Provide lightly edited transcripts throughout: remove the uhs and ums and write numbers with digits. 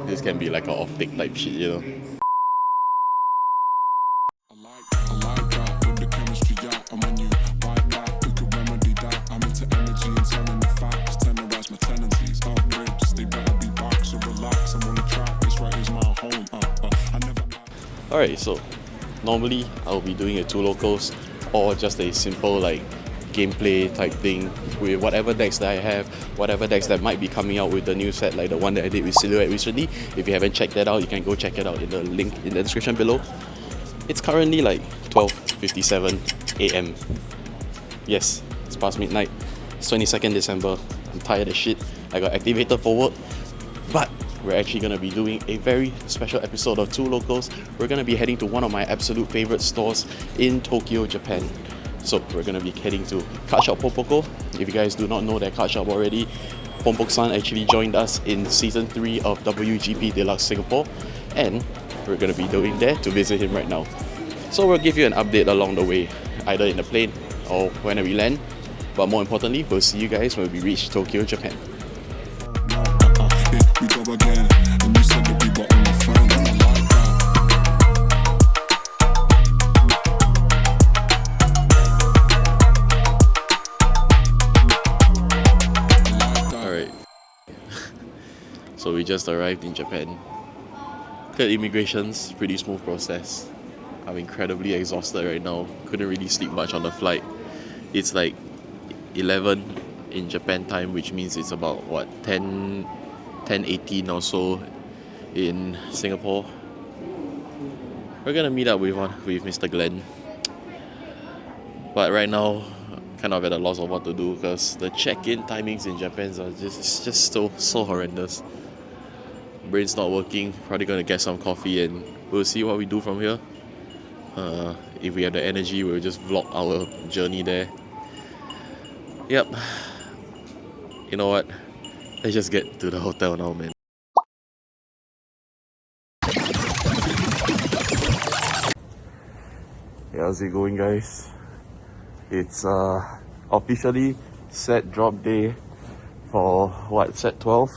This can be like a off-take type shit, you know. Alright, so normally I'll be doing a 2 locals or just a simple like gameplay type thing with whatever decks that I have, whatever decks that might be coming out with the new set, like the one that I did with Silhouette recently. If you haven't checked that out, you can go check it out in the link in the description below. It's currently like 12:57 AM. Yes, it's past midnight. It's 22nd December. I'm tired as shit. I got activated for work, but we're actually going to be doing a very special episode of 2 Locals. We're going to be heading to one of my absolute favorite stores in Tokyo, Japan. So we're going to be heading to Cardshop Ponpoko. If you guys do not know that Cardshop already, Ponpoko-san actually joined us in Season 3 of WGP Deluxe Singapore, and we're going to be going there to visit him right now. So we'll give you an update along the way, either in the plane or when we land. But more importantly, we'll see you guys when we reach Tokyo, Japan. So we just arrived in Japan. Cleared immigration's pretty smooth process. I'm incredibly exhausted right now. Couldn't really sleep much on the flight. It's like 11 in Japan time, which means it's about what 10:18 or so in Singapore. We're gonna meet up with Mr. Glenn. But right now, kind of at a loss of what to do because the check-in timings in Japan are just so horrendous. Brain's not working. Probably gonna get some coffee and we'll see what we do from here. If we have the energy, we'll just vlog our journey there. Yep. You know what? Let's just get to the hotel now, man. Yeah, how's it going, guys? It's officially set drop day for what, set 12?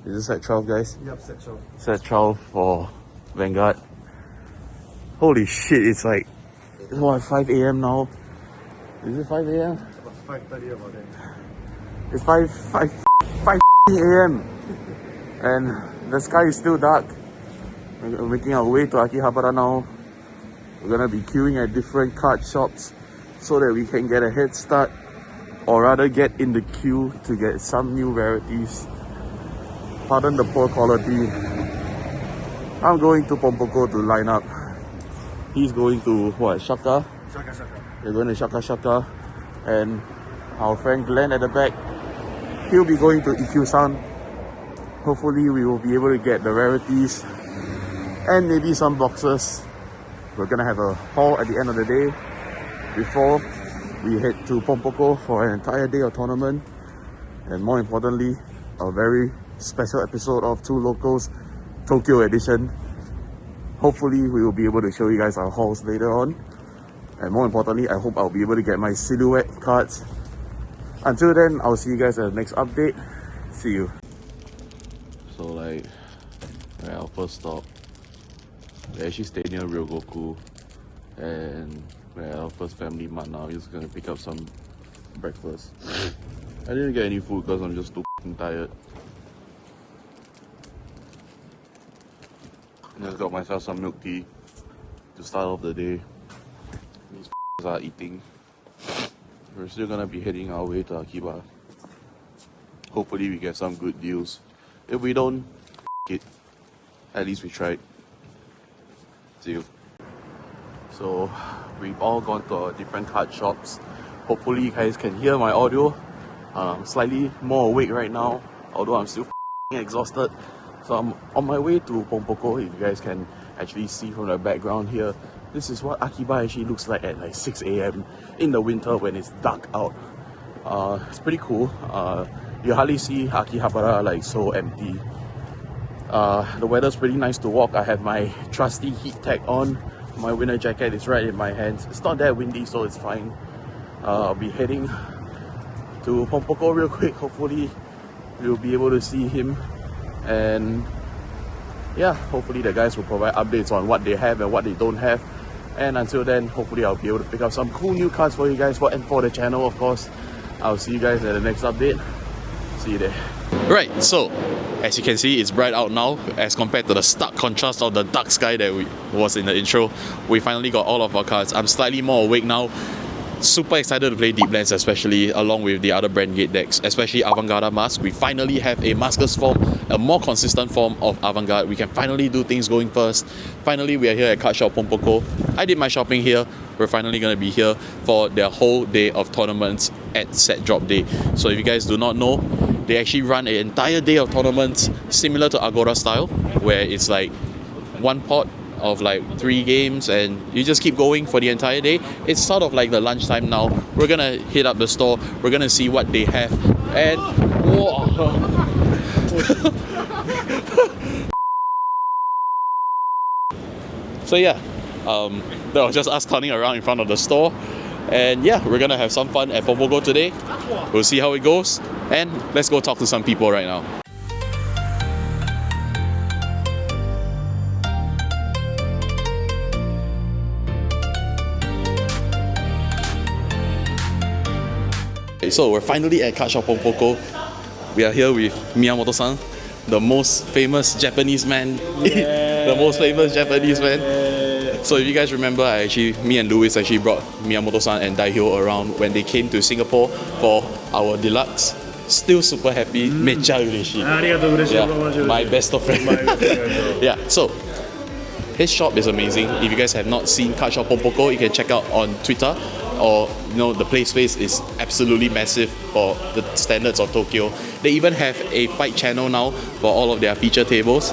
Is it set 12, guys? Yep, set 12. Set 12 for Vanguard. Holy shit, it's like, it's what, 5 AM now? Is it 5 AM? About 5:30 about that. It's 5 AM and the sky is still dark. We're making our way to Akihabara now. We're gonna be queuing at different card shops so that we can get a head start, or rather get in the queue to get some new rarities. Pardon the poor quality. I'm going to Ponpoko to line up. He's going to what, Shaka? Shaka. We're going to Shaka. And our friend Glenn at the back, he'll be going to EQ-san. Hopefully we will be able to get the rarities and maybe some boxes. We're gonna have a haul at the end of the day before we head to Ponpoko for an entire day of tournament, and more importantly, a very special episode of 2 Locals Tokyo edition. Hopefully we will be able to show you guys our hauls later on, and more importantly, I hope I'll be able to get my Silhouette cards. Until then, I'll see you guys at the next update. See you. So like, at our first stop, we actually stayed near Ryogoku, and we're at our first family mart now. We're just gonna pick up some breakfast. I didn't get any food because I'm just too tired. I just got myself some milk tea to start off the day. These are eating. We're still gonna be heading our way to Akihabara. Hopefully we get some good deals. If we don't, it. At least we tried. See you. So we've all gone to our different card shops. Hopefully you guys can hear my audio. I'm slightly more awake right now, although I'm still exhausted. So I'm on my way to Ponpoko. If you guys can actually see from the background here, this is what Akihabara actually looks like at like 6 AM in the winter when it's dark out. It's pretty cool. You hardly see Akihabara like so empty. The weather's pretty nice to walk. I have my trusty heat tech on. My winter jacket is right in my hands. It's not that windy, so it's fine. I'll be heading to Ponpoko real quick. Hopefully we'll be able to see him, and yeah, hopefully the guys will provide updates on what they have and what they don't have. And until then, hopefully I'll be able to pick up some cool new cards for you guys and for the channel, of course. I'll see you guys at the next update. See you there. Right, so as you can see, it's bright out now as compared to the stark contrast of the dark sky that was in the intro. We finally got all of our cards. I'm slightly more awake now. Super excited to play Deep Lands, especially along with the other Brand Gate decks, especially Avant-Garde Mask. We finally have a Masker's form, a more consistent form of Avant-Garde. We can finally do things going first. Finally, we are here at Cardshop Ponpoko. I did my shopping here. We're finally going to be here for their whole day of tournaments at set drop day. So if you guys do not know, they actually run an entire day of tournaments similar to Agora style, where it's like one pot of like 3 games and you just keep going for the entire day. It's sort of like the lunchtime now. We're gonna hit up the store, we're gonna see what they have, and whoa. So yeah, that was just us clowning around in front of the store, and yeah, we're gonna have some fun at Ponpoko today. We'll see how it goes, and let's go talk to some people right now. So we're finally at Cardshop Ponpoko. We are here with Miyamoto-San, the most famous Japanese man. Yeah. The most famous Japanese man. Yeah. So if you guys remember, me and Louis actually brought Miyamoto-San and Daihyo around when they came to Singapore for our deluxe. Still super happy. Mecha ureshi. Yeah, my best of friend. Yeah, so his shop is amazing. If you guys have not seen Cardshop Ponpoko, you can check out on Twitter. Or the play space is absolutely massive for the standards of Tokyo. They even have a fight channel now for all of their feature tables.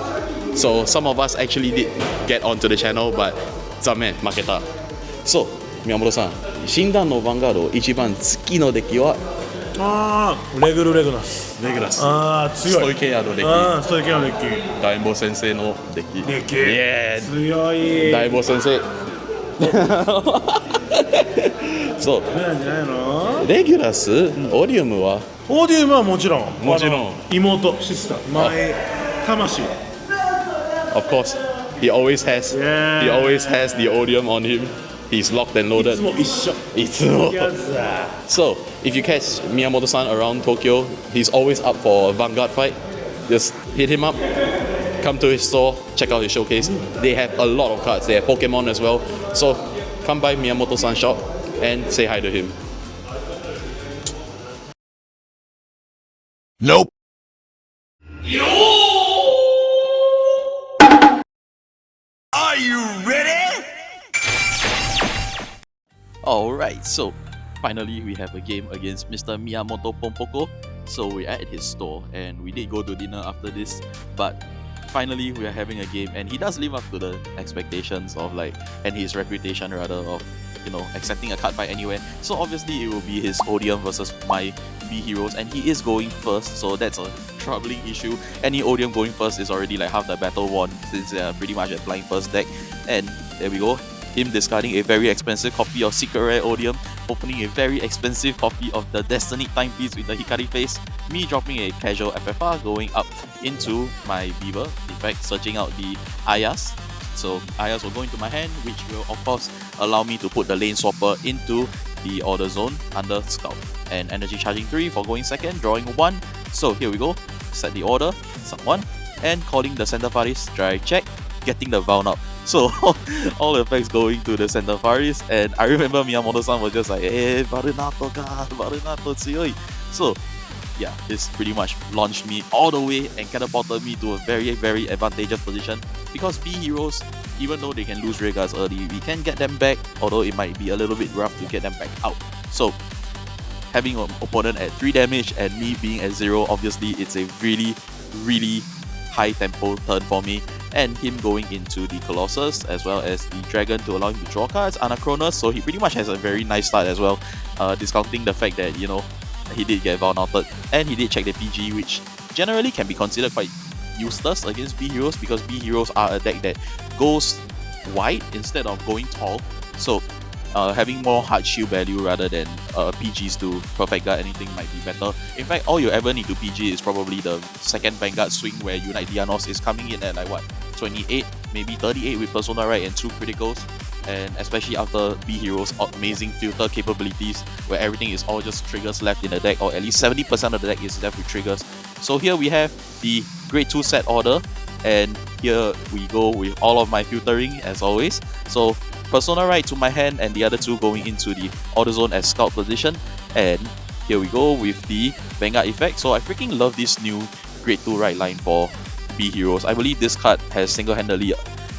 So some of us actually did get onto the channel, but 残念、負けた。So宮本さん、診断のヴァンガード一番好きのデッキは？レグラス。強い。ストイケアのデッキ。ストイケアのデッキ。大坊先生のデッキ。強い。大坊先生。そう。レギュラス、オーディウムは？オーディウムはもちろん。妹、シスター、魂。Of course, he always has the odium on him. He's locked and loaded. いつも。So, if you catch Miyamoto-san around Tokyo, he's always up for a Vanguard fight. Just hit him up. Come to his store, check out his showcase. They have a lot of cards. They have Pokemon as well. So come by Miyamoto-san shop and say hi to him. Nope. Are you ready? Alright, so finally we have a game against Mr. Miyamoto Ponpoko. So we're at his store and we did go to dinner after this, but finally we are having a game and he does live up to the expectations of and his reputation rather of accepting a card fight anywhere. So obviously it will be his Odium versus my B heroes, and he is going first, so that's a troubling issue. Any Odium going first is already half the battle won, since they are pretty much at flying first deck. And there we go, him discarding a very expensive copy of Secret Rare Odium, opening a very expensive copy of the Destiny Timepiece with the Hikari face, me dropping a casual FFR, going up into my Beaver, in fact searching out the Ayas. So Ayas will go into my hand, which will of course allow me to put the lane swapper into the order zone under Scout. And energy charging 3 for going second, drawing 1. So here we go, set the order, suck 1, and calling the Center Faris, dry check, getting the Vown up. So all the effects going to the Center Faris, and I remember Miyamoto-san was just like, hey, Barunato ka, Barunato tsuyoi. So yeah, this pretty much launched me all the way and catapulted me to a very, very advantageous position, because B heroes, even though they can lose rear guards early, we can get them back, although it might be a little bit rough to get them back out. So having an opponent at 3 damage and me being at 0, obviously it's a really, really high tempo turn for me, and him going into the Colossus as well as the Dragon to allow him to draw cards, Anachronos, so he pretty much has a very nice start as well, discounting the fact that, he did get Vown outed, and he did check the PG, which generally can be considered quite useless against B heroes, because B heroes are a deck that goes wide instead of going tall. So having more hard shield value rather than PGs to perfect guard anything might be better. In fact, all you ever need to PG is probably the second Vanguard swing where Unite Dianos is coming in at like what, 28, maybe 38 with Persona Right and 2 criticals. And especially after B Hero's amazing filter capabilities where everything is all just triggers left in the deck, or at least 70% of the deck is left with triggers. So here we have the grade 2 set order, and here we go with all of my filtering as always. So Persona Right to my hand and the other two going into the Order Zone as scout position. And here we go with the Vanguard effect. So I freaking love this new grade 2 right line for B Heroes. I believe this card has single-handedly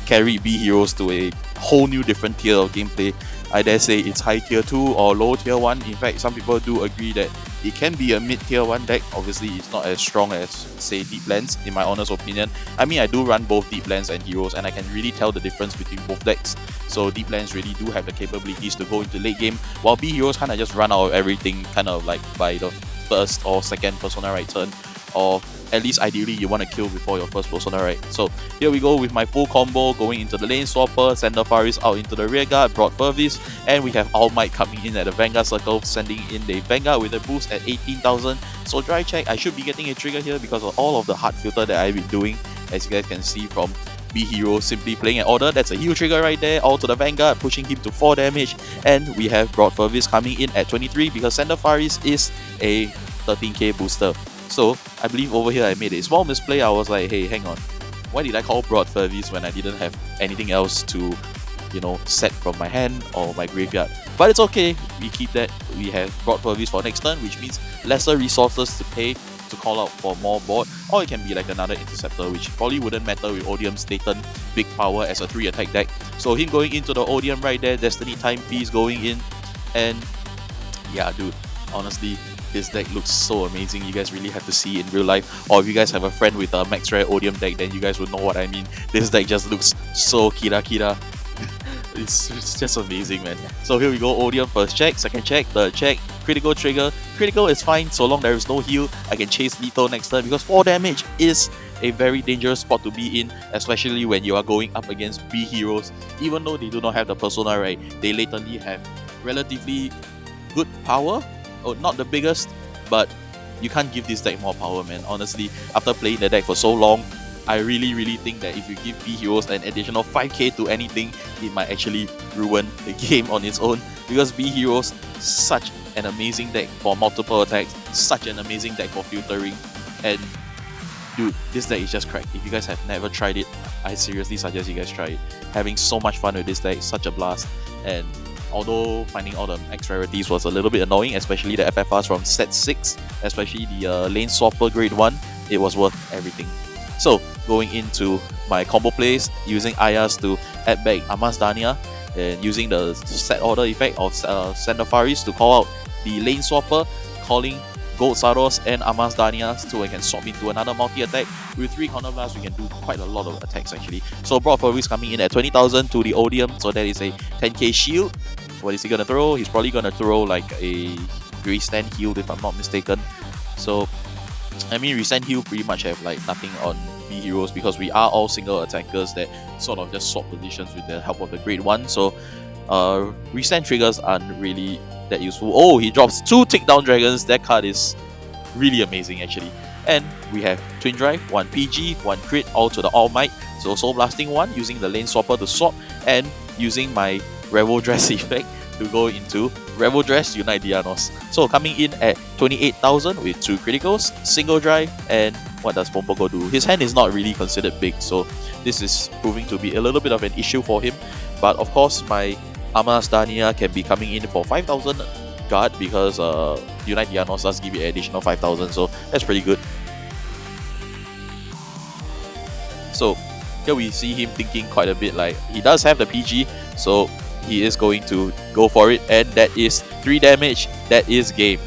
carried B Heroes to a whole new different tier of gameplay. I dare say it's high tier 2 or low tier 1. In fact, some people do agree that it can be a mid tier 1 deck. Obviously, it's not as strong as, say, Deep Lens, in my honest opinion. I mean, I do run both Deep Lens and Heroes, and I can really tell the difference between both decks. So Deep Lens really do have the capabilities to go into late game, while B Heroes kind of just run out of everything kind of like by the first or second Persona Right turn, or at least ideally you want to kill before your first Persona Right. So here we go with my full combo going into the lane swapper, Sender Faris out into the rear guard, Broad Furvis, and we have All Might coming in at the Vanguard circle, sending in the Vanguard with a boost at 18,000. So dry check, I should be getting a trigger here because of all of the hard filter that I've been doing, as you guys can see from B Hero simply playing an order. That's a huge trigger right there, all to the Vanguard, pushing him to 4 damage. And we have Broad Furvis coming in at 23 because Sender Faris is a 13k booster. So I believe over here I made a small misplay. I was like, hey, hang on, why did I call Broad Furvis when I didn't have anything else to, you know, set from my hand or my graveyard? But it's okay, we keep that. We have Broad Furvis for next turn, which means lesser resources to pay to call out for more board, or it can be like another interceptor, which probably wouldn't matter with Odium's Dayton big power as a 3 attack deck. So him going into the Odium right there, Destiny Timepiece going in, and yeah, dude, honestly, this deck looks so amazing. You guys really have to see it in real life, or if you guys have a friend with a max rare Odium deck, then you guys would know what I mean. This deck just looks so kira. It's just amazing, man. So here we go, Odium first check, second check, third check, critical trigger. Critical is fine so long there is no heal. I can chase lethal next turn because 4 damage is a very dangerous spot to be in, especially when you are going up against B Heroes. Even though they do not have the Persona Right, they latently have relatively good power. Oh, not the biggest, but you can't give this deck more power, man. Honestly, after playing the deck for so long, I really think that if you give B Heroes an additional 5k to anything, it might actually ruin the game on its own. Because B Heroes, such an amazing deck for multiple attacks, such an amazing deck for filtering, and dude, this deck is just cracked. If you guys have never tried it, I seriously suggest you guys try it. Having so much fun with this deck, such a blast. And although finding all the X rarities was a little bit annoying, especially the FFRs from set 6, especially the lane swapper grade 1, it was worth everything. So going into my combo plays, using Ayas to add back Amas Dania, and using the set order effect of Sender Faris to call out the lane swapper, calling Gold Saros and Amas Dania so I can swap into another multi-attack. With 3 counter blasts, we can do quite a lot of attacks actually. So Broad Furvis coming in at 20,000 to the Odium, so that is a 10k shield. What is he gonna throw? He's probably gonna throw like a Resend Heal if I'm not mistaken. So I mean, Resend Heal pretty much have like nothing on B Heroes because we are all single attackers that sort of just swap positions with the help of the grade 1. So Resend triggers aren't really that useful. Oh, he drops 2 Takedown Dragons. That card is really amazing actually. And we have Twin Drive, 1 PG, 1 crit, all to the All Might. So Soul Blasting 1, using the lane swapper to swap, and using my Revel Dress effect to go into Revel Dress Unite Dianos. So coming in at 28,000 with 2 criticals, single drive, and what does Ponpoko do? His hand is not really considered big, so this is proving to be a little bit of an issue for him. But of course, my Amas Dania can be coming in for 5,000 guard because Unite Dianos does give you an additional 5,000, so that's pretty good. So here we see him thinking quite a bit, like he does have the PG, so he is going to go for it, and that is 3 damage. That is game.